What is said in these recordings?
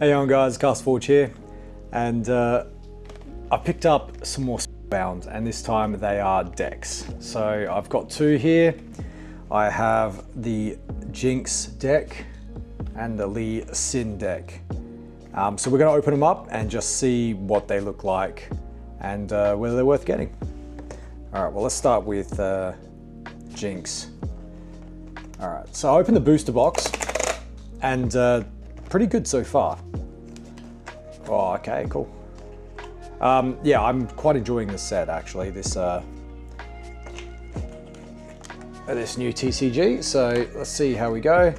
Hey on guys, Castforge here, and I picked up some more bound, and this time they are decks. So I've got two here. I have the Jinx deck and the Lee Sin deck. So we're going to open them up and just see what they look like and whether they're worth getting. All right, well let's start with Jinx. All right, so I opened the booster box and pretty good so far. Oh, okay, cool. Yeah, I'm quite enjoying this set actually. This new TCG. So let's see how we go.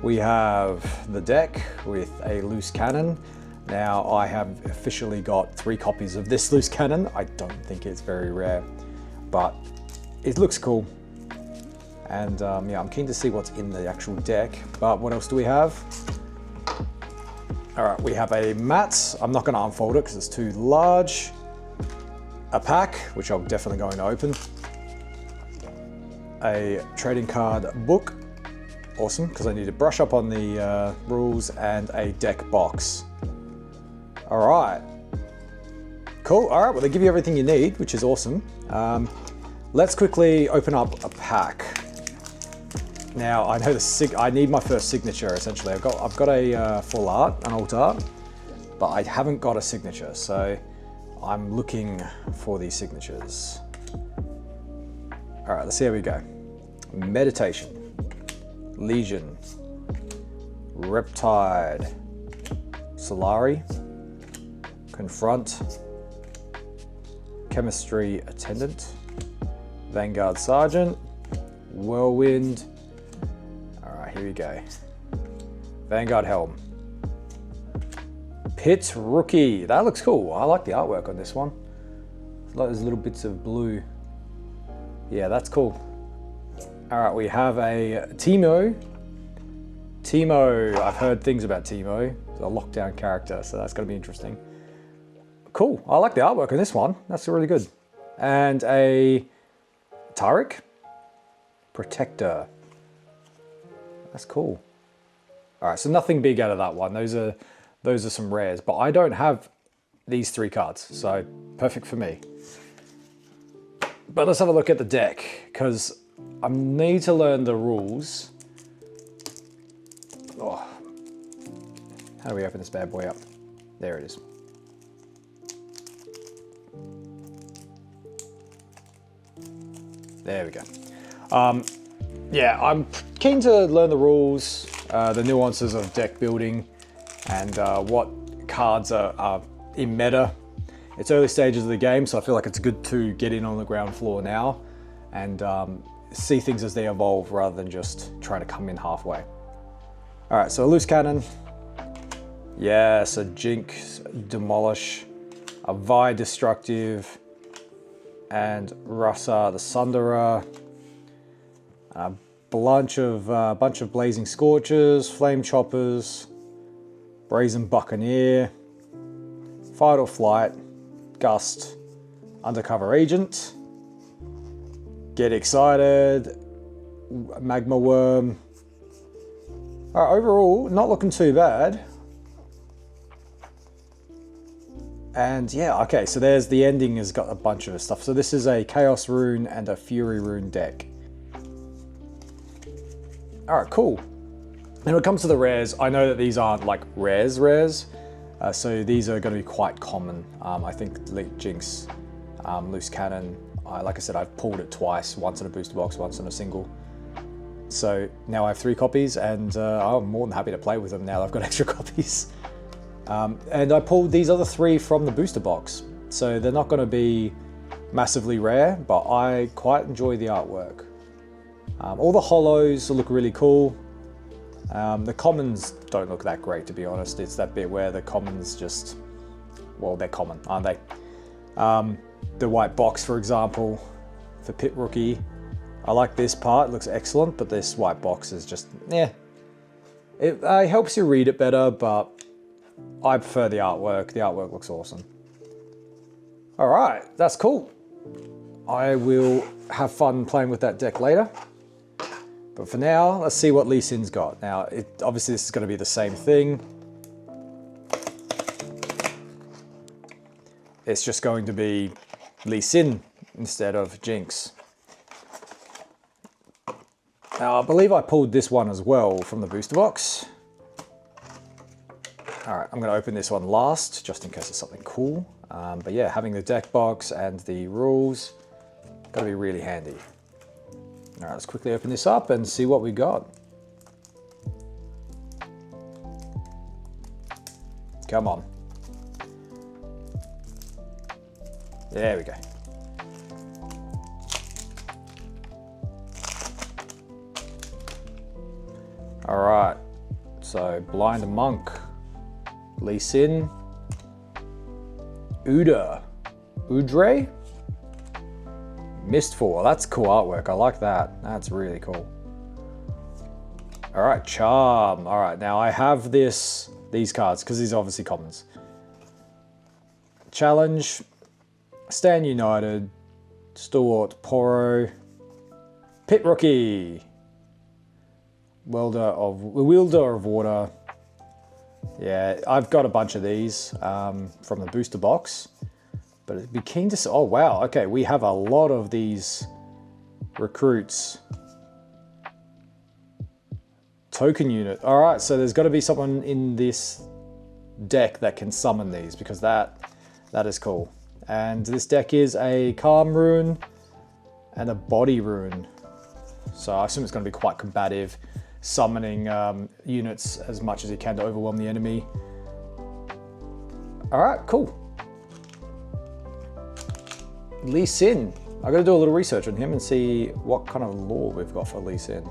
We have the deck with a loose cannon. Now I have officially got 3 copies of this loose cannon. I don't think it's very rare, but it looks cool. And yeah, I'm keen to see what's in the actual deck. But what else do we have? All right, we have a mat. I'm not gonna unfold it because it's too large. A pack, which I'm definitely going to open. A trading card book. Awesome, because I need to brush up on the rules, and a deck box. All right. Cool, all right, well they give you everything you need, which is awesome. Let's quickly open up a pack. Now I know I need my first signature essentially. I've got a full art, an alt art, but I haven't got a signature, so I'm looking for these signatures. All right, let's see how we go. Meditation, Legion, Riptide, Solari, Confront, Chemistry Attendant, Vanguard Sergeant, Whirlwind. Here we go. Vanguard Helm. Pit Rookie. That looks cool. I like the artwork on this one. It's like there's little bits of blue. Yeah, that's cool. All right, we have a Teemo. Teemo, I've heard things about Teemo. It's a lockdown character, so that's gonna be interesting. Cool, I like the artwork on this one. That's really good. And a Taric. Protector. That's cool. All right, so nothing big out of that one. Those are some rares, but I don't have these 3 cards, so perfect for me. But let's have a look at the deck, because I need to learn the rules. Oh. How do we open this bad boy up? There it is. There we go. Yeah, I'm keen to learn the rules, the nuances of deck building, and what cards are in meta. It's early stages of the game, so I feel like it's good to get in on the ground floor now and see things as they evolve rather than just trying to come in halfway. All right, so a loose cannon. Yes, a Jinx, Demolish, a Vi Destructive, and Rasa the Sunderer. A bunch of Blazing Scorchers, Flame Choppers, Brazen Buccaneer, Fight or Flight, Gust, Undercover Agent, Get Excited, Magma Worm. All right, overall, not looking too bad. And yeah, okay, so there's the ending has got a bunch of stuff. So this is a Chaos Rune and a Fury Rune deck. All right, cool. And when it comes to the rares, I know that these aren't like rares, so these are going to be quite common. I think Jinx, Loose Cannon, like I said, I've pulled it twice, once in a booster box, once in a single. So now I have 3 copies, and I'm more than happy to play with them now that I've got extra copies. And I pulled these other 3 from the booster box, so they're not going to be massively rare, but I quite enjoy the artwork. All the holos look really cool. The commons don't look that great, to be honest. It's that bit where the commons just, well, they're common, aren't they? The white box, for example, for Pit Rookie. I like this part, it looks excellent, but this white box is just, yeah. It helps you read it better, but I prefer the artwork. The artwork looks awesome. All right, that's cool. I will have fun playing with that deck later. But for now, let's see what Lee Sin's got. Now, obviously this is going to be the same thing. it's just going to be Lee Sin instead of Jinx. Now, I believe I pulled this one as well from the booster box. All right, I'm going to open this one last, just in case it's something cool. But yeah, having the deck box and the rules, got to be really handy. All right, let's quickly open this up and see what we got. Come on. There we go. All right, so Blind Monk, Lee Sin, Udre, Mistfall. That's cool artwork. I like that. That's really cool. All right, Charm. All right, now I have these cards because these are obviously commons. Challenge, Stand United, Stalwart, Poro, Pit Rookie, Wielder of Water. Yeah, I've got a bunch of these from the booster box, but it'd be keen to see. Oh wow, okay, we have a lot of these recruits. Token unit. All right, so there's got to be someone in this deck that can summon these, because that is cool. And this deck is a Calm Rune and a Body Rune, so I assume it's going to be quite combative, summoning units as much as you can to overwhelm the enemy. All right, cool. Lee Sin. I got to do a little research on him and see what kind of lore we've got for Lee Sin.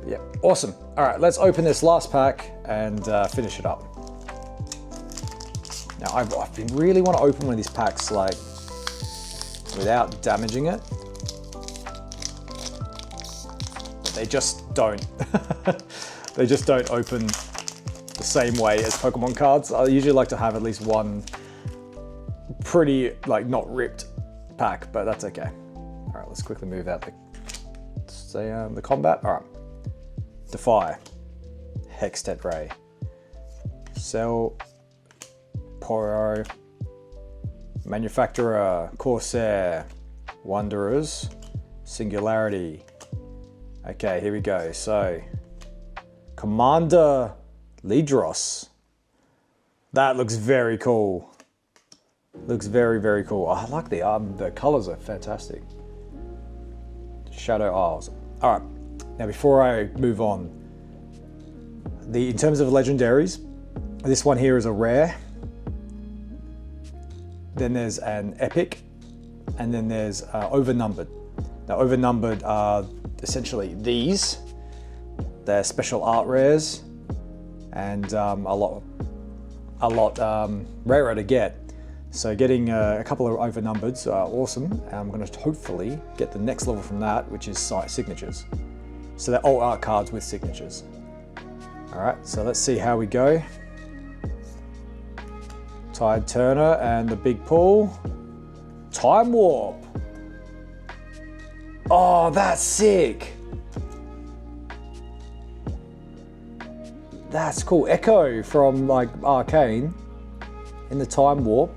Yeah, awesome. All right, let's open this last pack and finish it up. Now, I've been really want to open one of these packs like without damaging it. They just don't. They just don't open the same way as Pokemon cards. I usually like to have at least one pretty, like, not ripped pack, but that's okay. All right, let's quickly move out the combat. All right. Defy, Hextet Ray, Cell, Poro, Manufacturer, Corsair, Wanderers, Singularity. Okay, here we go. So, Commander Lidros. That looks very cool. Looks very, very cool. I like the colors are fantastic. Shadow Isles. All right. Now, before I move on, in terms of legendaries, this one here is a rare. Then there's an epic, and then there's overnumbered. Now, overnumbered are essentially these. They're special art rares, and a lot rarer to get. So getting a couple of overnumbereds are awesome. I'm going to hopefully get the next level from that, which is signatures. So they're all art cards with signatures. All right, so let's see how we go. Tide Turner and the big pull. Time Warp. Oh, that's sick. That's cool. Echo from like Arcane in the Time Warp.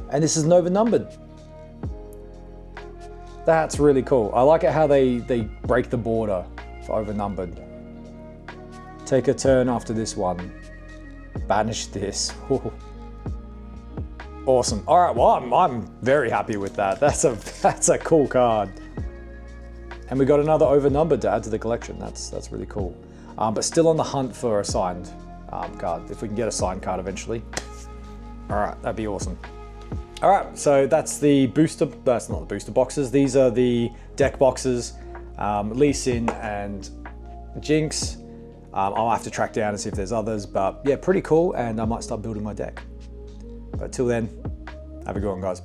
And this is Nova numbered. That's really cool. I like it how they break the border for overnumbered. Take a turn after this one. Banish this. Ooh. Awesome. All right, well, I'm very happy with that. That's a cool card. And we got another overnumbered to add to the collection. That's really cool. But still on the hunt for a signed card. If we can get a signed card eventually. All right, that'd be awesome. All right, so that's the booster. That's not the booster boxes. These are the deck boxes. Lee Sin and Jinx. I'll have to track down and see if there's others, but yeah, pretty cool. And I might start building my deck. But till then, have a good one, guys.